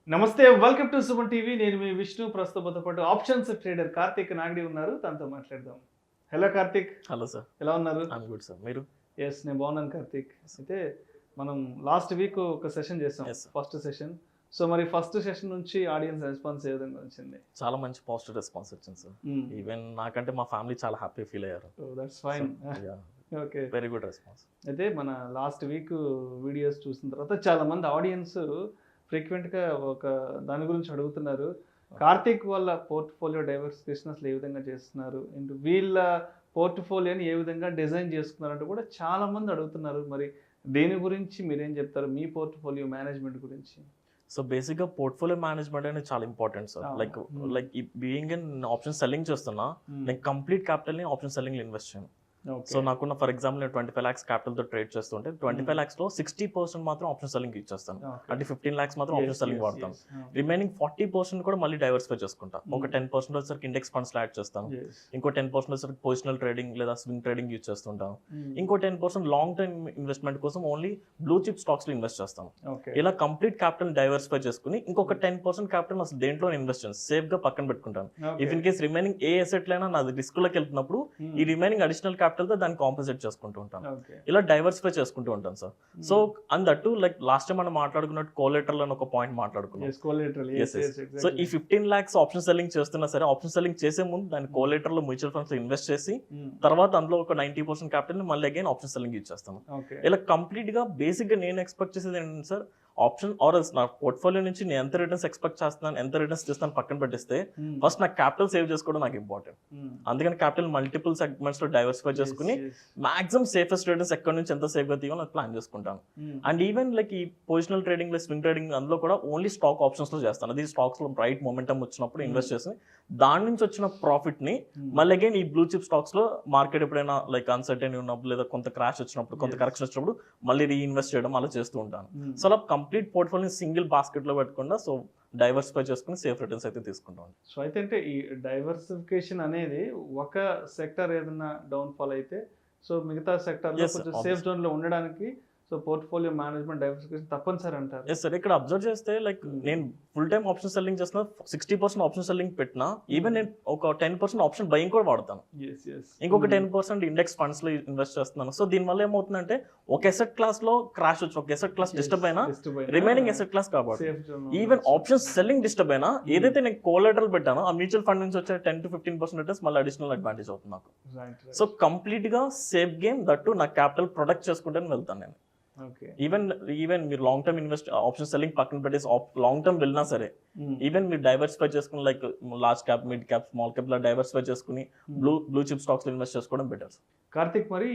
నమస్తే welcome to Suman TV. నేను మీ విష్ణు. ప్రస్తుతంతో పాటు ఆప్షన్స్ ట్రేడర్ కార్తీక్ నాగడి ఉన్నారు. తనతో మాట్లాడదాం. హలో కార్తీక్. Hello sir. ఎలా ఉన్నారు? I am good sir. మీరు? ఎస్, నేను బాగున్నాను కార్తీక్. అయితే మనం లాస్ట్ వీక్ ఒక సెషన్ చేసాం, ఫస్ట్ సెషన్. సో మరి ఫస్ట్ సెషన్ నుంచి ఆడియన్స్ రెస్పాన్స్ ఏ విధంగా వచ్చింది? చాలా మంచి పాజిటివ్ రెస్పాన్స్ వచ్చింది సార్. ఈవెన్ నాకంటే మా ఫ్యామిలీ చాలా హ్యాపీ ఫీల్ అయ్యారు. That's fine. Okay, very good response. అయితే మన లాస్ట్ వీక్ వీడియోస్ చూసిన తర్వాత చాలా మంది ఆడియన్స్ ఫ్రీక్వెంట్గా ఒక దాని గురించి అడుగుతున్నారు. కార్తీక్ వాళ్ళ పోర్ట్ఫోలియో డైవర్సిఫికేషన్ అసలు ఏ విధంగా చేస్తున్నారు, అండ్ వీళ్ళ పోర్ట్ఫోలియోని ఏ విధంగా డిజైన్ చేసుకున్నారు అంటే కూడా చాలా మంది అడుగుతున్నారు. మరి దేని గురించి మీరేం చెప్తారు, మీ పోర్ట్ఫోలియో మేనేజ్మెంట్ గురించి? సో బేసిక్గా పోర్ట్ఫోలియో మేనేజ్మెంట్ అనేది చాలా ఇంపార్టెంట్ సార్. లైక్ ఈ బీయింగ్ ఇన్ ఆప్షన్ సెల్లింగ్ చేస్తున్నా, నేను కంప్లీట్ క్యాపిటల్ని ఆప్షన్ సెల్లింగ్ ఇన్వెస్ట్ చేయను. సో నాకున్న ఫర్ ఎగ్జాంపుల్ నేను 25 lakhs క్యాపిటల్తో ట్రేడ్ చేస్తుంటే 25 lakhsలో 60% మాత్రం ఆప్షన్ సెల్లింగ్ ఇచ్చేస్తాను. అంటే 15 lakhs మాత్రం ఆప్షన్ సెల్లింగ్ వాడతాను. రిమైనింగ్ 40% కూడా మళ్ళీ డైవర్సిఫై చేసుకుంటా. ఒక 10% వచ్చేసరికి ఇండెక్స్ ఫండ్స్ యాడ్ చేస్తాను. ఇంకో 10% వచ్చేసరికి పొజిషనల్ ట్రేడింగ్ లేదా స్వింగ్ ట్రేడింగ్ యూజ్ చేస్తుంటాను. ఇంకో 10% లాంగ్ టర్మ్ ఇన్వెస్ట్మెంట్ కోసం ఓన్లీ బ్లూ చిప్ స్టాక్స్ లో ఇన్వెస్ట్ చేస్తాను. ఇలా కంప్లీట్ క్యాపిటల్ డైవర్సిఫై చేసుకుని ఇంకొక 10% క్యాపిటల్ అసలు దేంట్లో ఇన్వెస్ట్ చేస్తాను, సేఫ్ గా పక్కన పెట్టుకుంటాను. ఇఫ్ ఇన్ కేస్ రిమైనింగ్ ఏ అసెట్ లైనా నాది రిస్క్ లోకి వెళ్తున్నప్పుడు ఈ రిమైనింగ్ అడిషనల్ క్యాపిటల్ తో దాన్ని కాంపెన్సేట్ చేసుకుంటూ ఉంటాను. ఇలా డైవర్సిఫై చేసుకుంటూ ఉంటాను సార్. సో అందట్టు లైక్ లాస్ట్ టైం మనం మాట్లాడుకున్నట్టు కోలేటరల్ అని ఒక పాయింట్ మాట్లాడుకున్నాం. సో ఈ 15 lakhs ఆప్షన్ సెల్లింగ్ చేస్తున్నా సరే, ఆప్షన్ సెల్లింగ్ చేసే ముందు దాన్ని కోలేటరల్ లో మ్యూచువల్ ఫండ్స్ లో ఇన్వెస్ట్ చేసి తర్వాత అందులో ఒక 90% క్యాపిటల్ ని మళ్ళీ అగైన్ ఆప్షన్ సెల్లింగ్ ఇచ్చేస్తాను. ఇలా కంప్లీట్ గా బేసిక్ గా నేను ఎక్స్పెక్ట్ చేసేది ఏంటంటే సార్, ఆప్షన్ ఆర్ నా పోర్ట్ఫోలియో నుంచి నేను ఎంత రిటర్న్స్ ఎక్స్పెక్ట్ చేస్తున్నాను, ఎంత రిటర్న్స్ చేస్తాను పక్కన పెట్టిస్తే ఫస్ట్ నాకు క్యాపిటల్ సేవ్ చేసుకోవడం నాకు ఇంపార్టెంట్. అందుకని క్యాపిటల్ మల్టిపుల్ సెగ్మెంట్స్ లో డైవర్సిఫై చేసుకుని మాక్సిమం సేఫెస్ట్ రిటర్న్స్ ఎక్కడి నుంచి ఎంత సేఫ్ గా తీయాలో ప్లాన్ చేసుకుంటాను. అండ్ ఈవెన్ లైక్ ఈ పొజిషనల్ ట్రేడింగ్ స్వింగ్ ట్రేడింగ్ అందులో కూడా ఓన్లీ స్టాక్ ఆప్షన్స్ లో చేస్తాను. అది స్టాక్స్ లో రైట్ మొమెంటం వచ్చినప్పుడు ఇన్వెస్ట్ చేసి దాని నుంచి వచ్చిన ప్రాఫిట్ ని మళ్ళీ అగైన్ ఈ బ్లూ చిప్ స్టాక్స్ లో మార్కెట్ ఎప్పుడైనా లైక్ అన్సర్టైన్ ఉన్నప్పుడు లేదా కొంత క్రాష్ వచ్చినప్పుడు కొంత కరెక్షన్ వచ్చినప్పుడు మళ్ళీ రీఇన్వెస్ట్ చేయడం అలా చేస్తూ ఉంటాను. సో అలా కంప్లీట్ పోర్ట్ఫోలియో సింగిల్ బాస్కెట్ లో పెట్టకుండా సో డైవర్సిఫై చేసుకుని సేఫ్ రిటర్న్స్ అయితే తీసుకుంటాం. సో అయితే అంటే ఈ డైవర్సిఫికేషన్ అనేది ఒక సెక్టర్ ఏదైనా డౌన్ ఫాల్ అయితే సో మిగతా సెక్టర్ లో కొంచెం సేఫ్ జోన్ లో ఉండడానికి సో పోర్ట్ఫోలియో మేనేజ్మెంట్ డైవర్సిఫికేషన్ తప్పనిసరి అంటారు. Yes sir. ఇక్కడ అబ్జర్వ్ చేస్తే లైక్ నేను ఫుల్ టైమ్ ఆప్షన్ సెల్లింగ్ చేస్తున్నా, 60% ఆప్షన్ సెల్లింగ్ పెట్టినా ఈవెన్ నేను ఒక 10% ఆప్షన్ బయింగ్ కూడా వాడతాను. ఇంకొక 10% ఇండెక్స్ ఫండ్స్ లో ఇన్వెస్ట్ చేస్తున్నాను. సో దీని వల్ల ఏమవుతుందంటే ఒక ఎసెట్ క్లాస్ లో క్రాష్ వచ్చి ఒక ఎసెట్ క్లాస్ డిస్టర్బ్ అయినా రిమైనింగ్ ఎసెట్ క్లాస్ కాబట్టి ఈవెన్ ఆప్షన్ సెల్లింగ్ డిస్టర్బ్ అయినా ఏదైతే నేను కోలాటరల్ పెట్టానో ఆ మ్యూచువల్ ఫండ్ నుంచి వచ్చే 10 to 15% రిటర్న్స్ మళ్ళీ అడిషనల్ అడ్వాంటేజ్ అవుతుంది నాకు. సో కంప్లీట్ గా సేఫ్ గేమ్ దట్టు నా క్యాపిటల్ ప్రొడక్ట్ చేసుకుంటే వెళ్తాను నేను. ఈవెన్ మీరు long term invest option selling పక్కన పెట్టేసి లాంగ్ టర్మ్ వెళ్ళినా సరే ఈవెన్ మీరు డైవర్సిఫై చేసుకుని like large cap, mid cap, small cap లా డైవర్సిఫై చేసుకుని బ్లూ చిప్ స్టాక్స్ లో ఇన్వెస్ట్ చేసుకోవడం బెటర్. కార్తిక్, మరి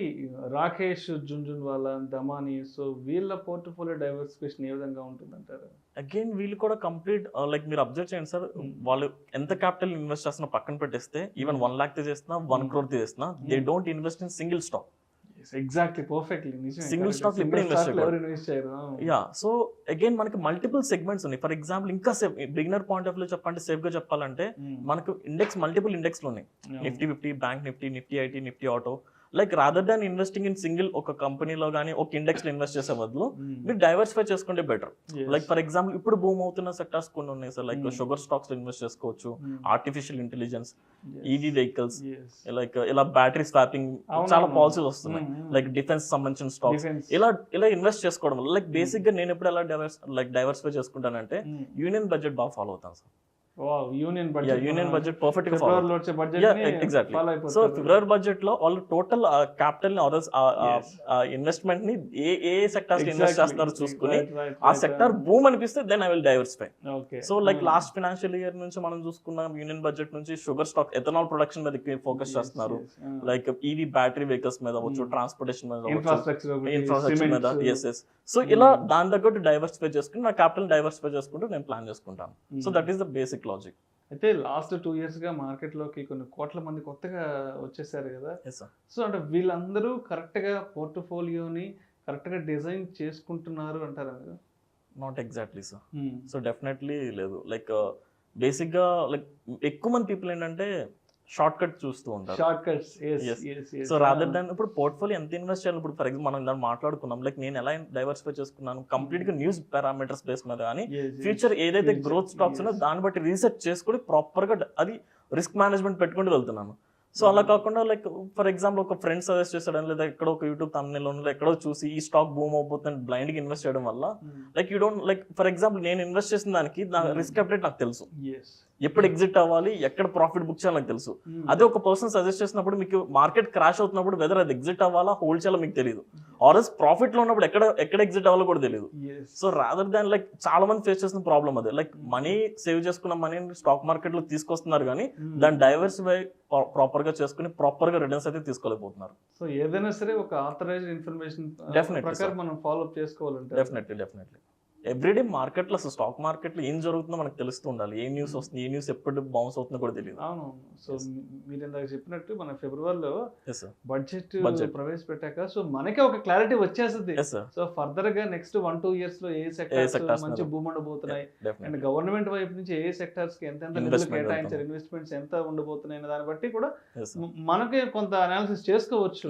రాకేష్ జున్జున్వాలా, దమాని, సో వీళ్ళ పోర్ట్ఫోలియో డైవర్సిఫికేషన్ ఏ విధంగా ఉంటుందంటారు? అగైన్ వీళ్ళు కూడా కంప్లీట్ లైక్ మీరు అబ్జర్వ్ చేయండి సార్, వాళ్ళు ఎంత క్యాపిటల్ ఇన్వెస్ట్ చేస్తున్నా పక్కన పెట్టేస్తే ఈవెన్ 1 lakh చేస్తున్నా 1 crore చేస్తున్నా they don't invest in single stock. Exactly, perfectly. Single stock ఎప్పుడు ఇన్వెస్ట్ చేయరు. యా, సో అగైన్ మనకి మల్టిపుల్ సెగ్మెంట్స్ ఉన్నాయి. ఫర్ ఎగ్జాంపుల్ ఇంకా safe beginner point of view చెప్పాలంటే, సేఫ్ గా చెప్పాలంటే మనకు ఇండెక్స్ మల్టిపుల్ ఇండెక్స్ లో ఉన్నాయి. Nifty 50, bank Nifty, Nifty IT, Nifty auto. Like rather than investing in single ఒక కంపెనీలో కానీ ఒక ఇండెక్స్ లో ఇన్వెస్ట్ చేసే బదులు మీరు డైవర్సిఫై చేసుకుంటే బెటర్. లైక్ ఫర్ ఎగ్జాంపుల్ ఇప్పుడు బూమ్ అవుతున్న సెక్టర్స్ కొన్ని ఉన్నాయి సార్. లైక్ షుగర్ స్టాక్స్ లో ఇన్వెస్ట్ చేసుకోవచ్చు, artificial intelligence, EV vehicles, like ఇలా బ్యాటరీ స్వాపింగ్ చాలా పాలసీస్ వస్తున్నాయి. లైక్ డిఫెన్స్ సంబంధించిన స్టాక్స్ ఇలా ఇన్వెస్ట్ చేసుకోవడం వల్ల లైక్ బేసిక్ గా నేను ఎప్పుడు ఎలా డైవర్సిఫై చేసుకుంటానంటే యూనియన్ బడ్జెట్ బాగా ఫాలో అవుతాను సార్. యూనియన్ బడ్జెట్ పర్ఫెక్ట్ గా follow. Exactly. So February budget లో వాళ్ళు టోటల్ క్యాపిటల్ ని ఇన్వెస్ట్మెంట్ ని ఏ సెక్టార్స్ కి ఇన్వెస్ట్ చేస్తున్నారో చూసుకుని ఆ సెక్టార్ బూమ్ అనిపిస్తే then I will diversify. So like last financial year నుంచి మనం చూసుకున్న యూనియన్ బడ్జెట్ నుంచి షుగర్ స్టాక్, ఎథనాల్ ప్రొడక్షన్ మీద ఫోకస్ చేస్తున్నారు. లైక్ ఈవీ బ్యాటరీ వెహికల్స్ మీద అవ్వచ్చు, ట్రాన్స్పోర్టేషన్ మీద, ఇన్ఫ్రాస్ట్రక్చర్ మీద. ఎస్. సో ఇలా దాని తగ్గట్టు డైవర్సిఫై చేసుకుని నా క్యాపిటల్ డైవర్సిఫై చేసుకుంటూ నేను ప్లాన్ చేసుకుంటాను. So that is the basic logic. అయితే లాస్ట్ 2 years గా మార్కెట్లోకి కొన్ని కోట్ల మంది కొత్తగా వచ్చేసారు కదా. సో అంటే వీళ్ళందరూ కరెక్ట్గా పోర్ట్ఫోలియోని కరెక్ట్గా డిజైన్ చేసుకుంటున్నారు అంటారా మీరు? Not exactly sir. So definitely లేదు. లైక్ బేసిక్గా లైక్ ఎక్కువ మంది పీపుల్ ఏంటంటే షార్ట్ కట్ చూస్తూ ఉంటారు. Short cuts. So rather than ఇప్పుడు పోర్ట్ఫోలియో ఎంత ఇన్వెస్ట్ చేయాలి, ఇప్పుడు ఫర్ ఎగ్జాంపుల్ మనం దాన్ని మాట్లాడుకున్నాం, లైక్ నేను ఎలా డైవర్సిఫై చేసుకున్నాను కంప్లీట్ గా న్యూస్ పారామీటర్స్ బేస్ మీద, కానీ ఫ్యూచర్ ఏదైతే గ్రోత్ స్టాక్స్ ఉన్నో దాన్ని బట్టి రీసెర్చ్ చేసుకుని ప్రాపర్ గా అది రిస్క్ మేనేజ్మెంట్ పెట్టుకుంటూ వెళ్తున్నాను. సో అలా కాకుండా లైక్ ఫర్ ఎగ్జాంపుల్ ఒక ఫ్రెండ్ సజెస్ట్ చేస్తాడని, లేదా ఎక్కడో ఒక యూట్యూబ్ thumbnail ఎక్కడో చూసి ఈ స్టాక్ బూమ్ అవుతుందని బ్లైండ్ గా ఇన్వెస్ట్ చేయడం వల్ల like you don't like for example నేను ఇన్వెస్ట్ చేసిన దానికి నా రిస్క్ అప్డేట్ నాకు తెలుసు, ఎప్పుడు ఎగ్జిట్ అవ్వాలి, ఎక్కడ ప్రాఫిట్ బుక్ చేయాలి నాకు తెలుసు. అదే ఒక పర్సన్ సజెస్ట్ చేసినప్పుడు మీకు మార్కెట్ క్రాష్ అవుతున్నప్పుడు వెదర్ అది ఎగ్జిట్ అవ్వాలా హోల్డ్ చేయాలో మీకు తెలియదు, ఆర్ఎస్ ప్రాఫిట్ లో ఉన్నప్పుడు ఎక్కడ ఎగ్జిట్ అవ్వాలో కూడా తెలియదు. సో రాదర్ దాన్ లైక్ చాలా మంది ఫేస్ చేసిన ప్రాబ్లం అదే, లైక్ మనీ సేవ్ చేసుకున్న మనీ స్టాక్ మార్కెట్ లో తీసుకొస్తున్నారు కానీ దాన్ని డైవర్సిఫై ప్రాపర్ గా చేసుకుని ప్రాపర్ గా రిటర్న్స్ అయితే తీసుకోలేకపోతున్నారు. సో ఏదైనా సరే ఒక ఆథరైజ్డ్ ఇన్ఫర్మేషన్ ప్రకారం మనం ఫాలో అప్ చేసుకోవాలంటే డెఫినెట్లీ ఎవ్రీడే మార్కెట్ లో అసలు స్టాక్ మార్కెట్ లో ఏం జరుగుతుందో మనకు తెలుస్తూ ఉండాలి. ఏ న్యూస్ వస్తుంది, ఏ న్యూస్ ఎప్పుడు బౌన్స్ అవుతుందో కూడా తెలియదు. అవును. సో మీరు ఇందాక చెప్పినట్టు మన ఫిబ్రవరిలో బడ్జెట్ ప్రవేశపెట్టాక సో మనకే ఒక క్లారిటీ వచ్చేస్తుంది. సో ఫర్దర్ గా నెక్స్ట్ 1-2 years లో ఏ సెక్టార్స్ మంచి బూమ్ ఉండబోతున్నాయి, అండ్ గవర్నమెంట్ వైపు నుంచి ఏ సెక్టార్స్ కి ఎంత నిధులు కేటాయించారు, ఇన్వెస్ట్మెంట్స్ ఎంత ఉండబోతున్నాయి అనే దాన్ని బట్టి కూడా మనకే కొంత అనాలిసిస్ చేసుకోవచ్చు.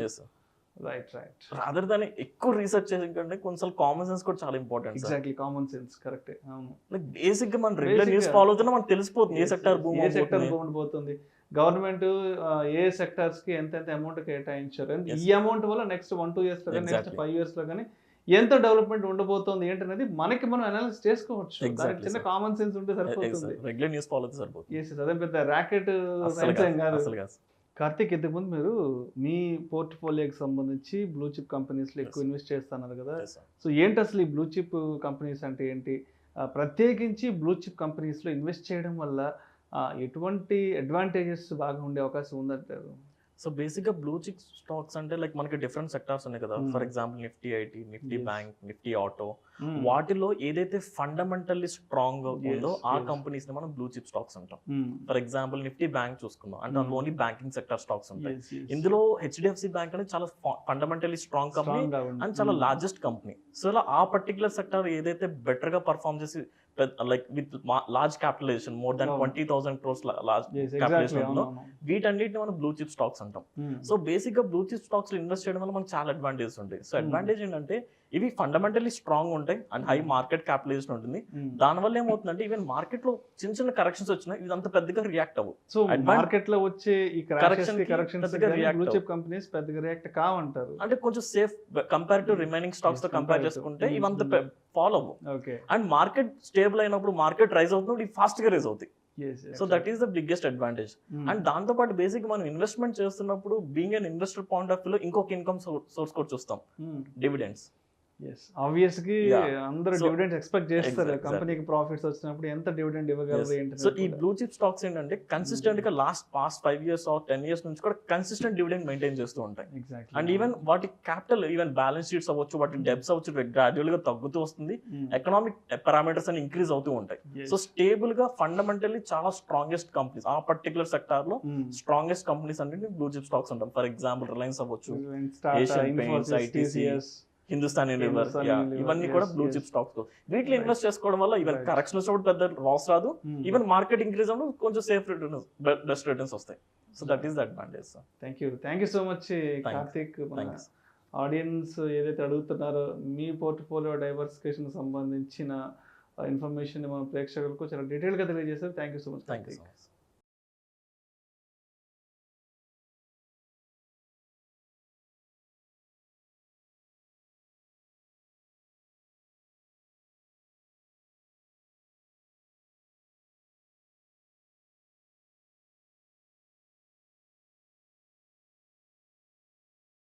రైట్. రాదర్ దాన్ని ఎక్కువ రీసెర్చ్ చేసే కంటే కొంచెం కామన్ సెన్స్ కూడా చాలా important. Exactly, common sense correct. అవును, లైక్ బేసిక్ గా మనం రెగ్యులర్ న్యూస్ ఫాలో అవుతున్నా మనకు తెలిసిపోతుంది ఏ సెక్టర్ బూమ్ పోతుంది, గవర్నమెంట్ ఏ సెక్టార్స్ కి ఎంత అమౌంట్ కేటాయించారు, ఈ అమౌంట్ వల్ల నెక్స్ట్ 1-2 years లో కానీ నెక్స్ట్ 5 years లో కానీ ఎంత డెవలప్మెంట్ ఉండబోతోంది ఏంటనేది మనకి మనం అనాలిసిస్ చేసుకోవచ్చు. చిన్న కామన్ సెన్స్ ఉంటే సరిపోతుంది, రెగ్యులర్ న్యూస్ ఫాలో అయితే సరిపోతుంది. అదే పెద్ద ర్యాకెట్ కాదు. కార్తీక్, ఇంతకుముందు మీరు మీ పోర్ట్ఫోలియోకి సంబంధించి బ్లూ చిప్ కంపెనీస్లో ఎక్కువ ఇన్వెస్ట్ చేస్తున్నారు కదా. సో ఏంటి అసలు ఈ బ్లూ చిప్ కంపెనీస్ అంటే ఏంటి, ప్రత్యేకించి బ్లూ చిప్ కంపెనీస్లో ఇన్వెస్ట్ చేయడం వల్ల ఎటువంటి అడ్వాంటేజెస్ బాగా ఉండే అవకాశం ఉందంటారు? సో బేసిక్గా బ్లూ చిప్ స్టాక్స్ అంటే లైక్ మనకి డిఫరెంట్ సెక్టార్స్ ఉన్నాయి కదా. For example Nifty IT, Nifty bank, Nifty auto, వాటిలో ఏదైతే ఫండమెంటల్లీ స్ట్రాంగ్ ఉందో ఆ కంపెనీస్ ని మనం బ్లూ చిప్ స్టాక్స్ అంటాం. ఫర్ ఎగ్జాంపుల్ నిఫ్టీ బ్యాంక్ చూసుకుందాం అంటే అందులో ఓన్లీ బ్యాంకింగ్ సెక్టర్ స్టాక్స్ ఉంటాయి. ఇందులో హెచ్డిఎఫ్సి బ్యాంక్ అనేది చాలా ఫండమెంటల్లీ స్ట్రాంగ్ కంపెనీ అండ్ చాలా లార్జెస్ట్ కంపెనీ. సో ఇలా ఆ పర్టికులర్ సెక్టర్ ఏదైతే బెటర్ గా పర్ఫార్మ్ చేసి like with large capitalization more than 20,000 crores large capitalization ఉందో వీటన్నిటిని మనం బ్లూ చిప్ స్టాక్స్ అంటాం. సో బేసిక్ గా బ్లూ చిప్ స్టాక్స్ లో ఇన్వెస్ట్ చేయడం వల్ల మనకు చాలా అడ్వాంటేజెస్ ఉంటాయి. సో అడ్వాంటేజ్ ఏంటంటే ఇవి ఫండమెంటల్లీ స్ట్రాంగ్ ఉంటాయి అండ్ హై మార్కెట్ క్యాపిటలైజేషన్ ఉంటుంది. దానివల్ల ఏమవుతుందంటే ఈవెన్ మార్కెట్ లో చిన్న చిన్న కరెక్షన్స్ వచ్చినా ఇది అంత పెద్దగా రియాక్ట్ అవ్వదు. సో మార్కెట్ లో వచ్చే ఈ కరెక్షన్స్ బ్లూ చిప్ కంపెనీస్ పెద్దగా రియాక్ట్ కావంటారు, అంటే కొంచెం safe compare to remaining stocks తో కంపేర్ చేసుకుంటే ఇవంత ఫాలో అవ్వవు. అండ్ మార్కెట్ స్టేబుల్ అయినప్పుడు మార్కెట్ రైజ్ అవుతున్నప్పుడు ఇవి ఫాస్ట్ గా రైజ్ అవుతాయి. So that is the biggest advantage. And దాంతో పాటు బేసిక్ మనం ఇన్వెస్ట్మెంట్ చేస్తున్నప్పుడు being an investor point of వ్యూలో ఇంకొక ఇన్కమ్ సోర్స్ కూడా చూస్తాం, డివిడెండ్స్. ఆబ్వియస్లీ అందరూ డివిడెండ్ ఎక్స్పెక్ట్ చేస్తారు, కంపెనీకి ప్రాఫిట్స్ వచ్చినప్పుడు ఎంత డివిడెండ్ ఇవ్వగలరు ఏంటి. సో ఈ బ్లూ చిప్ స్టాక్స్ ఏంటంటే కన్సిస్టెంట్ గా పాస్ట్ 5 years or 10 years నుంచి కూడా కన్సిస్టెంట్ డివిడెండ్ మెయింటైన్ చేస్తూ ఉంటాయి. అండ్ ఈవెన్ వాటి క్యాపిటల్ ఈవెన్ బ్యాలెన్స్ షీట్స్ అవ్వచ్చు, వాటి డెబ్ట్స్ అవ్వచ్చు, గ్రాడ్యువల్ గా తగ్గుతూ వస్తుంది, ఎకనామిక్ పారామీటర్స్ అని ఇంక్రీజ్ అవుతూ ఉంటాయి. సో స్టేబుల్ గా ఫండమెంటల్లీ చాలా స్ట్రాంగెస్ట్ కంపెనీస్ ఆ పర్టికులర్ సెక్టార్ లో స్ట్రాంగెస్ట్ కంపెనీస్ అంటే బ్లూ చిప్ స్టాక్స్ ఉంటాం. ఫర్ ఎగ్జాంపుల్ రిలయన్స్ అవ్వచ్చు, Asian paints, ITC, Hindustan Unilever, ఇవన్నీ కూడా బ్లూ చిప్ స్టాక్స్. వీటిలో ఇన్వెస్ట్ చేసుకోవడం వల్ల ఈవెన్ కరెక్షన్ వచ్చినప్పుడు పెద్ద లాస్ రాదు, ఈవెన్ మార్కెట్ ఇంక్రీజ్ అవ్వడం కొంచెం సేఫ్ రిటర్న్స్, బెస్ట్ రిటర్న్స్ వస్తాయి. So that is the advantage. Thank you so much Karthik. Audience ఏదైతే అడుగుతున్నారో మీ పోర్ట్ఫోలియో డైవర్సిఫికేషన్ సంబంధించిన ఇన్ఫర్మేషన్ మన ప్రేక్షకులకు చాలా డీటెయిల్ గా తెలియజేశారు. Thank you so much.